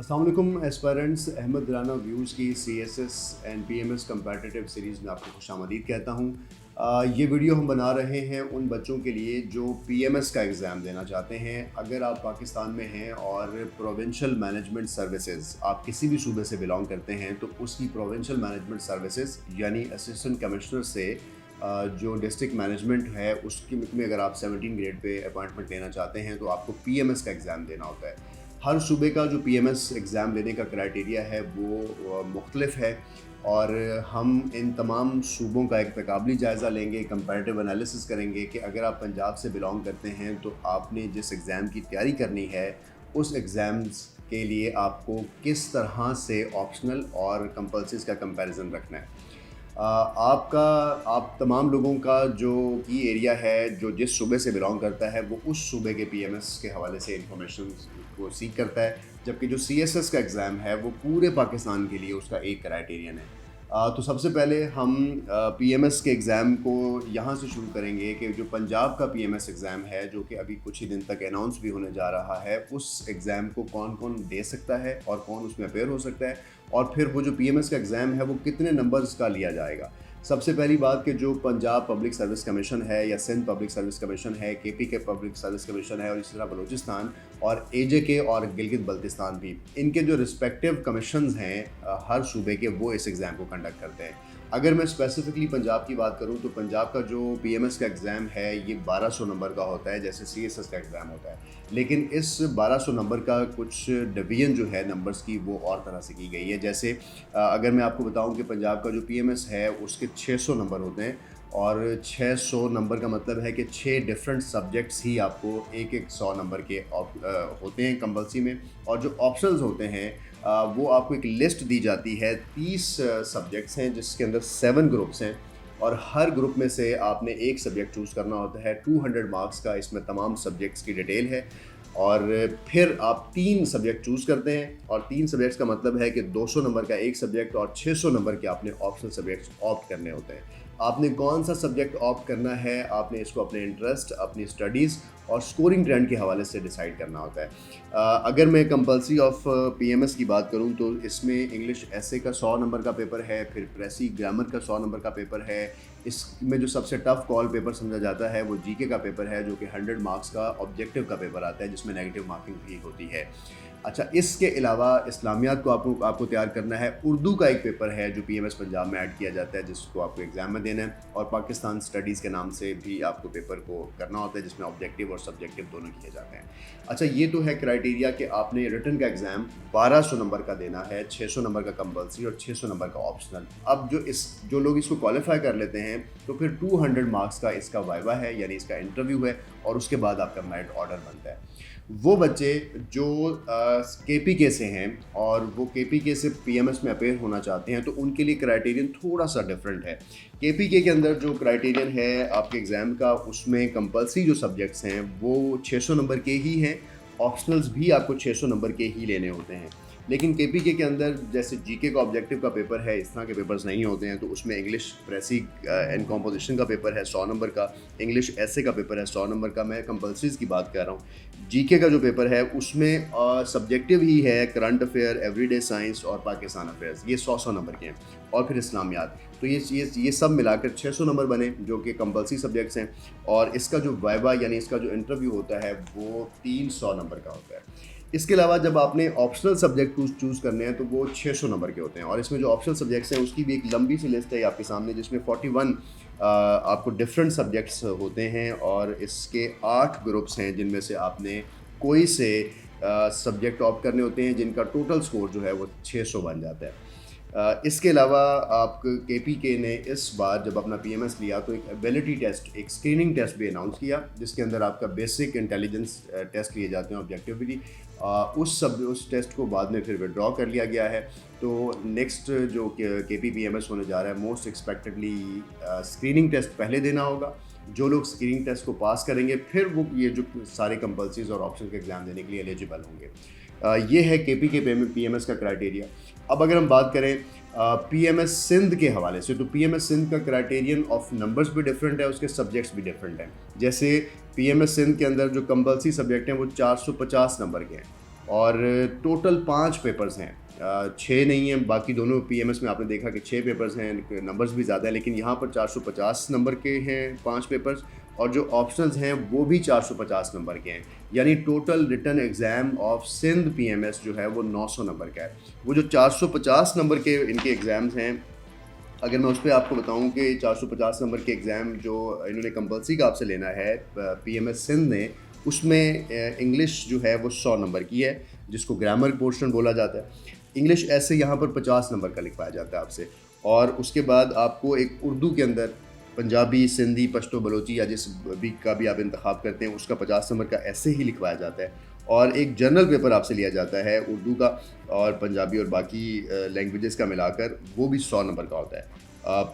अस्सलाम वालेकुम aspirants. Ahmad Rana views की CSS and PMS competitive series में आपको खुशामदीद कहता हूँ। ये वीडियो हम बना रहे हैं उन बच्चों के लिए जो PMS का एग्ज़ाम देना चाहते हैं। अगर आप पाकिस्तान में हैं और प्रोविंशियल मैनेजमेंट सर्विसेज आप किसी भी सूबे से बिलोंग करते हैं तो उसकी प्रोविंशियल मैनेजमेंट सर्विसेज यानी असिस्टेंट कमिश्नर से जो डिस्ट्रिक्ट मैनेजमेंट है उसकी में अगर आप 17 ग्रेड पे अपॉइंटमेंट लेना चाहते हैं तो आपको PMS का एग्ज़ाम देना होता है। हर सूबे का जो PMS एग्ज़ाम लेने का क्राइटेरिया है वो मुख्तलिफ है और हम इन तमाम सूबों का एक तकाबली जायज़ा लेंगे, कंपैरेटिव एनालिसिस करेंगे कि अगर आप पंजाब से बिलोंग करते हैं तो आपने जिस एग्ज़ाम की तैयारी करनी है उस एग्ज़ाम्स के लिए आपको किस तरह से ऑप्शनल और कंपल्सरीज़ का कंपैरिजन रखना है। आप तमाम लोगों का जो की एरिया है जो जिस सूबे से बिलोंग करता है वो उस सूबे के PMS के हवाले से इंफॉर्मेशन को सीख करता है, जबकि जो CSS का एग्ज़ाम है वो पूरे पाकिस्तान के लिए उसका एक क्राइटेरियन है। तो सबसे पहले हम PMS के एग्ज़ाम को यहाँ से शुरू करेंगे कि जो पंजाब का PMS एग्ज़ाम है जो कि अभी कुछ ही दिन तक अनाउंस भी होने जा रहा है, उस एग्ज़ाम को कौन कौन दे सकता है और कौन उसमें अपेयर हो सकता है और फिर वो जो PMS का एग्ज़ाम है वो कितने नंबर्स का लिया जाएगा। सबसे पहली बात कि जो पंजाब पब्लिक सर्विस कमीशन है या सिंध पब्लिक सर्विस कमीशन है, KP के पब्लिक सर्विस कमीशन है और इसी तरह बलूचिस्तान और AJK और गिलगित बल्तिस्तान भी, इनके जो रिस्पेक्टिव कमीशंस हैं हर सूबे के, वो इस एग्ज़ाम को कंडक्ट करते हैं। अगर मैं स्पेसिफिकली पंजाब की बात करूं तो पंजाब का जो PMS का एग्ज़ाम है ये 1200 नंबर का होता है जैसे CSS का एग्ज़ाम होता है, लेकिन इस 1200 नंबर का कुछ डिवीजन जो है नंबर्स की वो और तरह से की गई है। जैसे अगर मैं आपको बताऊं कि पंजाब का जो PMS है उसके 600 नंबर होते हैं और 600 नंबर का मतलब है कि 6 डिफरेंट सब्जेक्ट्स ही आपको एक एक 100 नंबर के होते हैं कंपल्सरी में, और जो ऑप्शनल्स होते हैं वो आपको एक लिस्ट दी जाती है। 30 सब्जेक्ट्स हैं जिसके अंदर 7 ग्रुप्स हैं और हर ग्रुप में से आपने एक सब्जेक्ट चूज़ करना होता है। 200 मार्क्स का इसमें तमाम सब्जेक्ट्स की डिटेल है और फिर आप 3 सब्जेक्ट चूज़ करते हैं और 3 सब्जेक्ट्स का मतलब है कि 200 नंबर का एक सब्जेक्ट और 600 नंबर के आपने ऑप्शनल सब्जेक्ट्स ऑप्ट करने होते हैं। आपने कौन सा सब्जेक्ट ऑप्ट करना है, आपने इसको अपने इंटरेस्ट, अपनी स्टडीज़ और स्कोरिंग ट्रेंड के हवाले से डिसाइड करना होता है। अगर मैं कंपल्सरी ऑफ PMS की बात करूं तो इसमें इंग्लिश ऐसे का 100 नंबर का पेपर है, फिर प्रेसी ग्रामर का 100 नंबर का पेपर है। इसमें जो सबसे टफ कॉल पेपर समझा जाता है वो GK का पेपर है जो कि 100 मार्क्स का ऑब्जेक्टिव का पेपर आता है जिसमें नेगेटिव मार्किंग भी होती है। अच्छा, इसके अलावा इस्लामियात को आपको तैयार करना है। उर्दू का एक पेपर है जो PMS पंजाब में ऐड किया जाता है जिसको आपको एग्ज़ाम में देना है, और पाकिस्तान स्टडीज़ के नाम से भी आपको पेपर को करना होता है जिसमें ऑब्जेक्टिव और सब्जेक्टिव दोनों किए जाते हैं। अच्छा, ये तो है क्राइटेरिया कि आपने रिटन का एग्ज़ाम 1200 नंबर का देना है, 600 नंबर का कंपल्सरी और 600 नंबर का ऑप्शनल। अब जो लोग इसको क्वालिफाई कर लेते हैं तो फिर 200 मार्क्स का इसका वाइवा है यानी इसका इंटरव्यू है और उसके बाद आपका मेरिट ऑर्डर बनता है। वो बच्चे जो KPK से हैं और वो KPK से PMS में अपेयर होना चाहते हैं तो उनके लिए क्राइटेरियन थोड़ा सा डिफरेंट है। KPK के अंदर जो क्राइटेरियन है आपके एग्ज़ाम का उसमें कंपल्सरी जो सब्जेक्ट्स हैं वो 600 नंबर के ही हैं, ऑप्शनल्स भी आपको 600 नंबर के ही लेने होते हैं। लेकिन KPK के अंदर जैसे GK का ऑब्जेक्टिव का पेपर है, इस तरह के पेपर्स नहीं होते हैं, तो उसमें इंग्लिश प्रेसी एंड कॉम्पोजिशन का पेपर है 100 नंबर का, इंग्लिश ऐसे का पेपर है 100 नंबर का। मैं कंपल्सरीज़ की बात कर रहा हूँ। GK का जो पेपर है उसमें सब्जेक्टिव ही है करंट अफेयर, एवरीडे साइंस और पाकिस्तान अफेयर्स, ये 100 नंबर के हैं, और फिर इस्लामियात। तो ये सब मिलाकर 600 नंबर बने जो कि कंपल्सरी सब्जेक्ट्स हैं, और इसका जो वाइवा यानी इसका जो इंटरव्यू होता है वो 300 नंबर का होता है। इसके अलावा जब आपने ऑप्शनल सब्जेक्ट चूज़ करने हैं तो वो 600 नंबर के होते हैं, और इसमें जो ऑप्शनल सब्जेक्ट्स हैं उसकी भी एक लंबी सी लिस्ट है आपके सामने जिसमें 41 आपको डिफरेंट सब्जेक्ट्स होते हैं, और इसके 8 ग्रुप्स हैं जिनमें से आपने कोई से सब्जेक्ट ऑप्ट करने होते हैं जिनका टोटल स्कोर जो है वो 600 बन जाता है। इसके अलावा आप KPK ने इस बार जब अपना PMS लिया तो एक एबिलिटी टेस्ट, एक स्क्रीनिंग टेस्ट भी अनाउंस किया जिसके अंदर आपका बेसिक इंटेलिजेंस टेस्ट लिए जाते हैं ऑब्जेक्टिवली। उस टेस्ट को बाद में फिर विड्रॉ कर लिया गया है। तो नेक्स्ट जो KPPMS होने जा रहा है मोस्ट एक्सपेक्टेडली स्क्रीनिंग टेस्ट पहले देना होगा। जो लोग स्क्रीनिंग टेस्ट को पास करेंगे फिर वो ये जो सारे कंपल्सरीज और ऑप्शन के एग्ज़ाम देने के लिए एलिजिबल होंगे। ये है KPK PMS का क्राइटेरिया। अब अगर हम बात करें PMS सिंध के हवाले से, तो PMS सिंध का क्राइटेरियन ऑफ नंबर्स भी डिफरेंट है, उसके सब्जेक्ट्स भी डिफरेंट हैं। जैसे PMS सिंध के अंदर जो कंपल्सरी सब्जेक्ट हैं वो 450 नंबर के हैं, और टोटल 5 पेपर्स हैं, 6 नहीं हैं। बाकी दोनों पीएमएस में आपने देखा कि 6 पेपर्स हैं, नंबर्स भी ज़्यादा है, लेकिन यहाँ पर 450 नंबर के हैं 5 पेपर्स, और जो ऑप्शनल्स हैं वो भी 450 नंबर के हैं। यानी total written exam of Sindh PMS जो है वो 900 नंबर का है। वो जो 450 नंबर के इनके एग्ज़ाम्स हैं, अगर मैं उस पर आपको बताऊं कि 450 नंबर के एग्ज़ाम जो इन्होंने कंपलसरी का आपसे लेना है पीएमएस सिंध ने, उसमें इंग्लिश जो है वो 100 नंबर की है, जिसको ग्रामर पोर्शन बोला जाता है। इंग्लिश ऐसे यहाँ पर 50 नंबर का लिखवाया जाता है आपसे, और उसके बाद आपको एक उर्दू के अंदर पंजाबी, सिंधी, पश्तो, बलोची या जिस भी का भी आप इंतखाब करते हैं उसका 50 नंबर का ऐसे ही लिखवाया जाता है। और एक जनरल पेपर आपसे लिया जाता है उर्दू का और पंजाबी और बाकी लैंग्वेजेस का मिलाकर, वो भी 100 नंबर का होता है।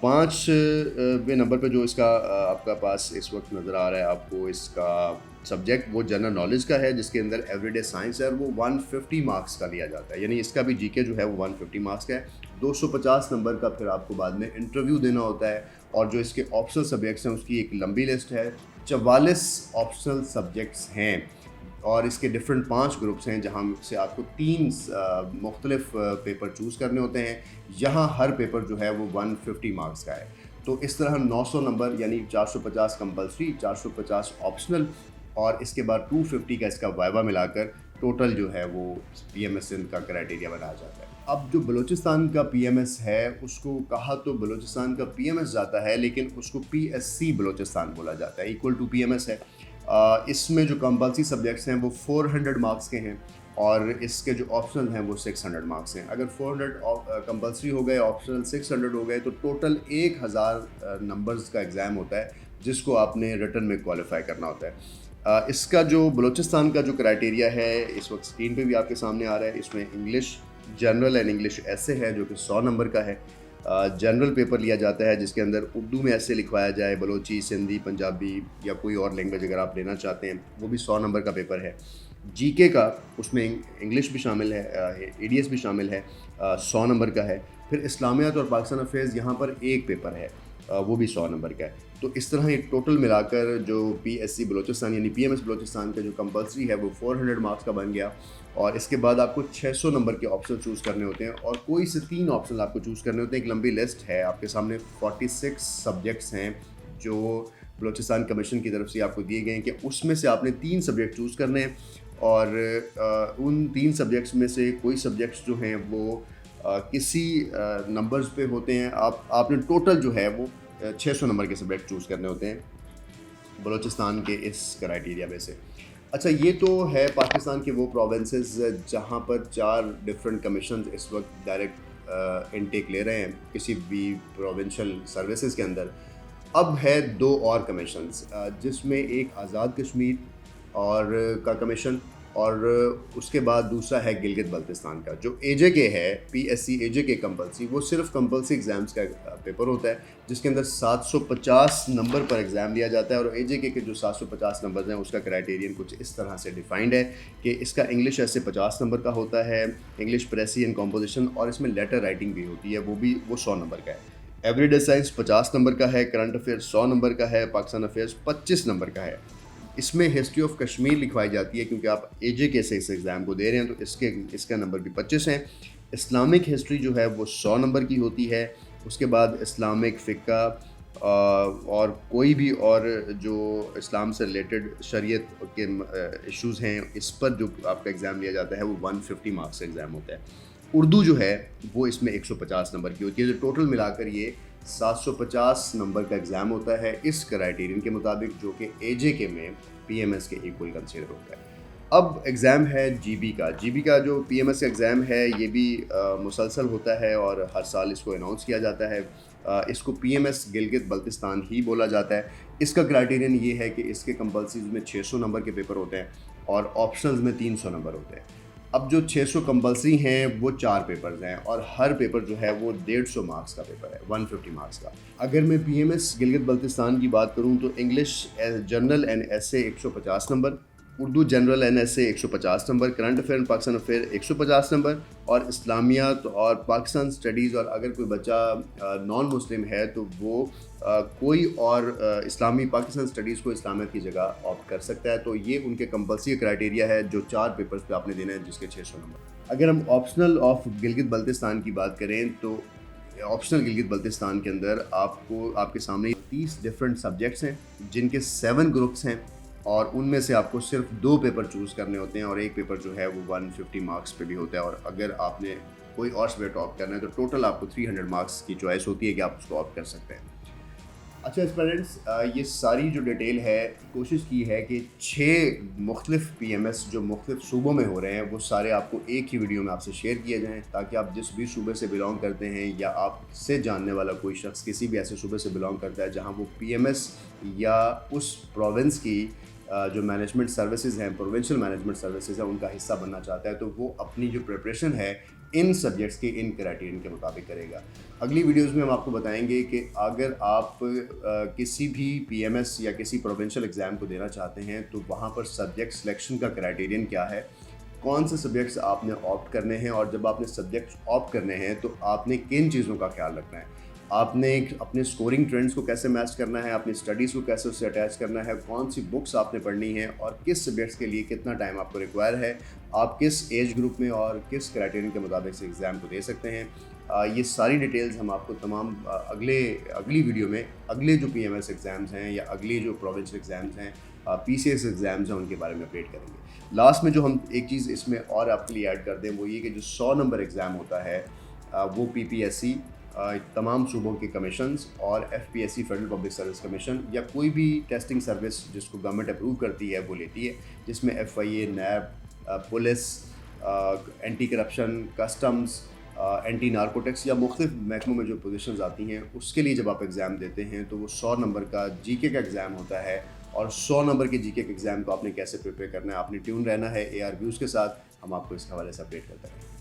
5वें नंबर पे जो इसका आपका पास इस वक्त नज़र आ रहा है आपको, इसका सब्जेक्ट वो जनरल नॉलेज का है, जिसके अंदर एवरीडे साइंस है, और वो 150 मार्क्स का लिया जाता है। यानी इसका भी जीके जो है वो 150 मार्क्स का है। 250 नंबर का फिर आपको बाद में इंटरव्यू देना होता है, और जो इसके ऑप्शनल सब्जेक्ट्स हैं उसकी एक लंबी लिस्ट है, 44 ऑप्शनल सब्जेक्ट्स हैं, और इसके डिफरेंट 5 ग्रुप्स हैं, जहाँ से आपको 3 मुख्तलिफ पेपर चूज़ करने होते हैं। यहाँ हर पेपर जो है वो 150 मार्क्स का है। तो इस तरह 900 नंबर यानी 450 कंपलसरी, 450 ऑप्शनल, और इसके बाद 250 का इसका वाइवा मिलाकर टोटल जो है वो पीएमएस सिंध का क्राइटेरिया बनाया जाता है। अब जो बलूचिस्तान का पीएमएस है, उसको कहा तो बलूचिस्तान का पीएमएस जाता है, लेकिन उसको पीएससी बलूचिस्तान बोला जाता है, इक्वल टू पीएमएस है। इसमें जो कंपल्सरी सब्जेक्ट्स हैं वो 400 मार्क्स के हैं, और इसके जो ऑप्शनल हैं वो 600 मार्क्स हैं। अगर 400 कंपल्सरी हो गए, ऑप्शनल 600 हो गए, तो टोटल 1000 नंबर्स का एग्ज़ाम होता है, जिसको आपने रिटन में क्वालिफाई करना होता है। इसका जो बलूचिस्तान का जो क्राइटेरिया है इस वक्त स्क्रीन पे भी आपके सामने आ रहा है। इसमें इंग्लिश जनरल एंड इंग्लिश ऐसे है जो कि 100 नंबर का है। जनरल पेपर लिया जाता है, जिसके अंदर उर्दू में ऐसे लिखवाया जाए, बलोची, सिंधी, पंजाबी या कोई और लैंग्वेज अगर आप लेना चाहते हैं, वो भी 100 नंबर का पेपर है। जीके का उसमें इंग्लिश भी शामिल है, एडीएस भी शामिल है, 100 नंबर का है। फिर इस्लामियात और पाकिस्तान अफेयर्स यहाँ पर एक पेपर है, वो भी 100 नंबर का है। तो इस तरह एक टोटल मिलाकर जो पीएससी बलूचिस्तान यानी पीएमएस बलूचिस्तान का जो कंपल्सरी है वो 400 मार्क्स का बन गया। और इसके बाद आपको 600 नंबर के ऑप्शन चूज़ करने होते हैं, और कोई से 3 ऑप्शन आपको चूज़ करने होते हैं। एक लंबी लिस्ट है आपके सामने, 46 सब्जेक्ट्स हैं जो बलूचिस्तान कमीशन की तरफ से आपको दिए गए हैं कि उसमें से आपने 3 सब्जेक्ट चूज़ करने हैं, और उन 3 सब्जेक्ट्स में से कोई सब्जेक्ट्स जो हैं वो किसी नंबर्स पे होते हैं। आपने टोटल जो है वो 600 नंबर के सब्जेक्ट चूज़ करने होते हैं बलूचिस्तान के इस क्राइटेरिया में से। अच्छा, ये तो है पाकिस्तान के वो प्रोविंसेस जहाँ पर 4 डिफरेंट कमीशन इस वक्त डायरेक्ट इनटेक ले रहे हैं किसी भी प्रोविंशियल सर्विसेज के अंदर। अब है 2 और कमीशंस, जिसमें एक आज़ाद कश्मीर और का कमीशन, और उसके बाद दूसरा है गिलगित बल्तिस्तान का। जो एजेके है, पीएससी एजेके कंपल्सरी, वो सिर्फ कंपल्सरी एग्ज़ाम्स का पेपर होता है, जिसके अंदर 750 नंबर पर एग्ज़ाम लिया जाता है। और एजेके के जो 750 नंबर हैं उसका क्राइटेरियन कुछ इस तरह से डिफाइंड है कि इसका इंग्लिश ऐसे 50 नंबर का होता है, इंग्लिश प्रेसी एंड कॉम्पोजिशन, और इसमें लेटर राइटिंग भी होती है, वो 100 नंबर का है। एवरीडे साइंस 50 नंबर का है, करंट अफेयर्स 100 नंबर का है, पाकिस्तान अफेयर्स 25 नंबर का है। इसमें हिस्ट्री ऑफ कश्मीर लिखवाई जाती है, क्योंकि आप एजेके से इस एग्ज़ाम को दे रहे हैं, तो इसका नंबर भी 25 है। इस्लामिक हिस्ट्री जो है वो 100 नंबर की होती है। उसके बाद इस्लामिक फ़िक़्ह और कोई भी और जो इस्लाम से रिलेटेड शरीयत के इश्यूज़ हैं, इस पर जो आपका एग्ज़ाम लिया जाता है वो 150 मार्क्स का एग्ज़ाम होता है। उर्दू जो है वो इसमें 150 नंबर की होती है। जो टोटल मिलाकर ये 750 नंबर का एग्ज़ाम होता है इस क्राइटेरियन के मुताबिक, जो कि एजेके में पीएमएस के इक्वल कंसिडर होता है। अब एग्ज़ाम है जीबी का। जीबी का जो पीएमएस का एग्ज़ाम है ये भी मुसलसल होता है, और हर साल इसको अनाउंस किया जाता है। इसको पीएमएस गिलगित बल्तिस्तान ही बोला जाता है। इसका क्राइटेरियन ये है कि इसके कंपल्सरीज में 600 नंबर के पेपर होते हैं, और ऑप्शनल्स में 300 नंबर होते हैं। अब जो 600 कंपल्सरी हैं वो 4 पेपर्स हैं, और हर पेपर जो है वो 150 मार्क्स का पेपर है, 150 मार्क्स का। अगर मैं पीएमएस गिलगित बल्तिस्तान की बात करूं तो इंग्लिश जनरल एंड ऐसे 150 number, Urdu general NSA 150 number, current affair and Pakistan affair 150 number, और इस्लामियात और पाकिस्तान स्टडीज़, और अगर कोई बच्चा नॉन मुस्लिम है तो वो कोई और इस्लामी पाकिस्तान स्टडीज़ को इस्लामियत की जगह ऑप्ट कर सकता है। तो ये उनके कंपल्सरी क्राइटेरिया है जो 4 पेपर्स पे आपने देना है, जिसके 600 नंबर। अगर हम ऑप्शनल ऑफ गिलगित बल्तिस्तान की बात करें तो ऑप्शनल गिलगित बल्तिस्तान के अंदर आपको आपके सामने 30 डिफरेंट सब्जेक्ट्स हैं जिनके 7 ग्रुप्स हैं, और उनमें से आपको सिर्फ 2 पेपर चूज़ करने होते हैं, और एक पेपर जो है वो 150 मार्क्स पे भी होता है। और अगर आपने कोई और सब्जेक्ट ऑप्ट करना है तो टोटल आपको 300 मार्क्स की चॉइस होती है कि आप उसको ऑप्ट कर सकते हैं। अच्छा स्टूडेंट्स, ये सारी जो डिटेल है, कोशिश की है कि 6 मुख्तलिफ PMS जो मुख्तलिफ सूबों में हो रहे हैं वो सारे आपको एक ही वीडियो में आपसे शेयर किए जाएँ, ताकि आप जिस भी सूबे से बिलोंग करते हैं या आपसे जानने वाला कोई शख्स किसी भी ऐसे सूबे से बिलोंग करता है जहाँ वो PMS या उस प्रोविंस की जो मैनेजमेंट सर्विसेज हैं, प्रोविंशियल मैनेजमेंट सर्विसेज हैं, उनका हिस्सा बनना चाहता है, तो वो अपनी जो प्रिपरेशन है इन सब्जेक्ट्स के इन क्राइटेरियन के मुताबिक करेगा। अगली वीडियोस में हम आपको बताएंगे कि अगर आप किसी भी PMS या किसी प्रोविंशियल एग्ज़ाम को देना चाहते हैं तो वहाँ पर सब्जेक्ट सिलेक्शन का क्राइटेरियन क्या है, कौन से सब्जेक्ट्स आपने ऑप्ट करने हैं, और जब आपने सब्जेक्ट्स ऑप्ट करने हैं तो आपने किन चीज़ों का ख्याल रखना है, आपने अपने स्कोरिंग ट्रेंड्स को कैसे मैच करना है, अपनी स्टडीज़ को कैसे उससे अटैच करना है, कौन सी बुक्स आपने पढ़नी है, और किस सब्जेक्ट्स के लिए कितना टाइम आपको रिक्वायर है, आप किस एज ग्रुप में और किस क्राइटेरियन के मुताबिक से एग्ज़ाम को दे सकते हैं। ये सारी डिटेल्स हम आपको तमाम अगली वीडियो में अगले जो PMS एग्ज़ाम्स हैं या अगले जो प्रोविंशियल एग्ज़ाम्स हैं, PCS एग्ज़ाम्स हैं, उनके बारे में अपडेट करेंगे। लास्ट में जो हम एक चीज़ इसमें और आपके लिए ऐड कर दें वो ये कि जो 100 नंबर एग्ज़ाम होता है वो PPSC तमाम सूबों के कमीशंस और FPSC federal public service commission या कोई भी टेस्टिंग सर्विस जिसको गवर्नमेंट अप्रूव करती है वो लेती है, जिसमें FIA, NAB, police, anti corruption, customs, anti narcotics या मुख्तलिफ महकमों में जो पोजीशंस आती हैं उसके लिए जब आप एग्ज़ाम देते हैं तो वो 100 नंबर का GK का एग्ज़ाम होता है। और 100 नंबर के GK के एग्ज़ाम को आपने कैसे प्रिपेयर करना है, आपने ट्यून रहना है AR व्यूज़ के साथ। हम आपको इस हवाले से अपडेट करते हैं।